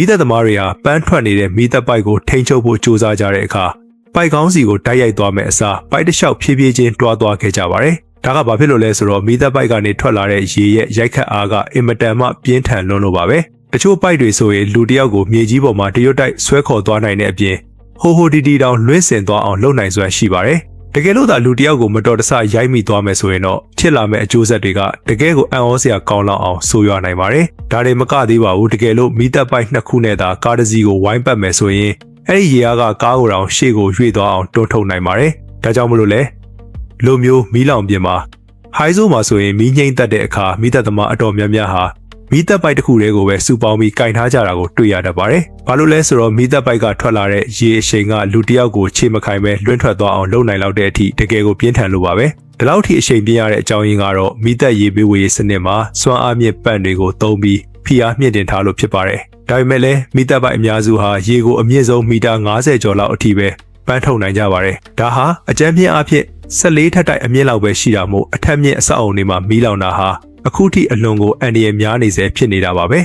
မိသက်သမားတွေဟာပန်းထွက်နေတဲ့မိသက်ပိုက်ကိုထိန်းချုပ်ဖို့ကြိုးစားကြတဲ့အခါပိုက်ကောင်းစီကိုတိုက်ရိုက်သွားမယ်အစားပိုက်တစ်လျှောက်ဖြည်းဖြည်းချင်းတွားသွားခဲ့ကြပါတယ်။ဒါကဘာဖြစ်လို့လဲဆိုတော့မိသက်ပိုက်ကနေထွက်လာတဲ့ရေရဲ့ရိုက်ခတ်အားကအင်မတန်မှပြင်းထန်လွန်းလို့ပါပဲ။တချို့ပိုက်တွေဆိုရင်လူတစ်ယောက်ကိုမြေကြီးပေါ်မှာတရွတ်တိုက်ဆွဲခေါ်သွားနိုင်တဲ့အပြင်ဟိုတီတီတောင်လွင့်စင်သွားအောင်လုပ်နိုင်စွမ်းရှိပါတယ်။တကယ်လို့သာလူတစ်ယောက်ကိုမတော်တဆရိုက်မိသွားမယ်ဆိုရင်တော့ဖြစ်လာမယ့်အကျိုးဆက်တွေကတကယ်ကိုအံ့ဩစရာကောင်းလောက်အောင်ဆိုးရွားနိုင်ပါတယ်။ဒါတွေမကသေးပါဘူးတကယ်လို့မိသက်ပိုက်နှစ်ခုနဲ့သာကားတစ်စီးကိုဝိုင်းပတ်မယ်ဆိုရင်အဲ့ဒီရေအားကကားကိုတောင်ရှေ့ကိုရွေ့သွားအောင်တွန်းထုတ်နိုင်ပါတယ်။ဒါကြောင့်မလို့လဲလိုမျိုးမီးလောင်ပြင်မှာဟိုင်းဆိုးမှာဆိုရင်မီးငိမ့်တက်တဲ့အခါမိသက်သမားအတော်များများဟာမီးသက်ပိုက်တစ်ခုတည်းကိုပဲစုပေါင်းပြီးကင်ထားကြတာကိုတွေ့ရတတ်ပါတယ်။ဘာလို့လဲဆိုတော့မီးသက်ပိုက်ကထွက်လာတဲ့ရေအရှိန်ကလူတစ်ယောက်ကိုခြေမခိုင်ပဲလွင့်ထွက်သွားအောင်လုပ်နိုင်လောက်တဲ့အထိတကယ်ကိုပြင်းထန်လို့ပါပဲ။ဒီလောက်ထိအရှိန်ပြင်းရတဲ့အကြောင်းရင်းကတော့မီးသက်ရေပေးဝေရေးစနစ်မှာစွမ်းအားမြင့်ပတ်တွေကိုသုံးပြီးဖိအားမြင့်တင်ထားလို့ဖြစ်ပါတယ်။ဒါပေမဲ့လည်းမီးသက်ပိုက်အများစုဟာရေကိုအမြင့်ဆုံးမီတာ90ကျော်လောက်အထိပဲပန်းထုတ်နိုင်ကြပါတယ်။ဒါဟာအကြမ်းဖျင်းအားဖြင့်14ထပ်တိုက်အမြင့်လောက်ပဲရှိတာမို့အထက်မြင့်အဆောက်အုံတွေမှာမီးလောင်တာဟာအခုထိအလွန်ကိုအန္တရာယ်များနေစေဖြစ်နေတာပါပဲ